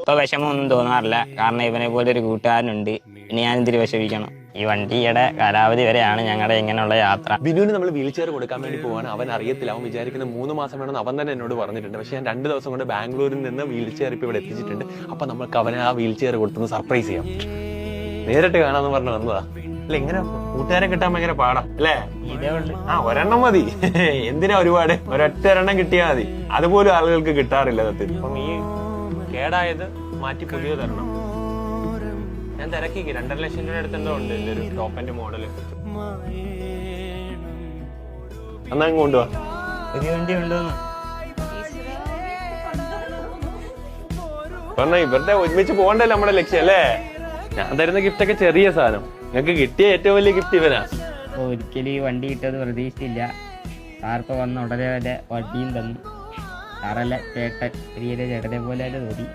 ഇപ്പൊ വിഷമമൊന്നും തോന്നാറില്ല, കാരണം ഇവനെ പോലെ ഒരു കൂട്ടുകാരനുണ്ട്. ഇനി ഞാൻ എന്തിരി വിഷമിക്കണം? ഈ വണ്ടിയുടെ കാലാവധി വരെയാണ് ഞങ്ങളുടെ ഇങ്ങനെയുള്ള യാത്ര. ബിനുവിന് നമ്മൾ വീൽ ചെയർ കൊടുക്കാൻ വേണ്ടി പോവാണ്. അവൻ അറിയത്തില്ല, അവൻ വിചാരിക്കുന്ന 3 മാസം വേണമെന്ന് അവൻ തന്നെ എന്നോട് പറഞ്ഞിട്ടുണ്ട്. പക്ഷെ ഞാൻ 2 ദിവസം കൊണ്ട് ബാംഗ്ലൂരിൽ നിന്ന് വീൽ ചെയർ ഇപ്പൊ ഇവിടെ എത്തിച്ചിട്ടുണ്ട്. അപ്പൊ നമ്മൾക്ക് അവനെ ആ വീൽ ചെയർ കൊടുത്തൊന്ന് സർപ്രൈസ് ചെയ്യാം. നേരിട്ട് കാണാന്ന് പറഞ്ഞു വന്നതാ. അല്ല, ഇങ്ങനെ കൂട്ടുകാരെ കിട്ടാൻ ഭയങ്കര പാടാ അല്ലേ? ഒരെണ്ണം മതി. എന്തിനാ ഒരുപാട്? ഒരൊറ്റ ഒരെണ്ണം കിട്ടിയാൽ മതി. അതുപോലും ആളുകൾക്ക് കിട്ടാറില്ല സത്യത്തിൽ. അപ്പം ഈ കേടായത് മാറ്റി പുതിയ തരണം. ഞാൻ തിരക്കിക്ക് 2.5 ലക്ഷം രൂപ അടുത്ത് എന്തോ ഉണ്ട് എന്റെ ഒരു ടോപ്പ് ആൻഡ് മോഡല്. എന്നാ കൊണ്ടുപോവാ. ഒരു വണ്ടി ഉണ്ടോന്ന് പറഞ്ഞ ഇവരുടെ ഒരുമിച്ച് പോകണ്ടല്ലോ നമ്മുടെ ലക്ഷ്യം അല്ലേ? ഞാൻ തരുന്ന ഗിഫ്റ്റ് ഒക്കെ ചെറിയ സാധനം, നിങ്ങൾക്ക് കിട്ടിയ ഏറ്റവും വലിയ ഗിഫ്റ്റ് ഇവനാ. ഒരിക്കലും ഈ വണ്ടി കിട്ടുന്നത് പ്രതീക്ഷിച്ചില്ല. സാറിപ്പോ വന്ന ഉടനെ വണ്ടിയും തന്നു. സാറല്ല ചേട്ടൻ, ചെറിയ ചേട്ടനെ പോലെ തോന്നി.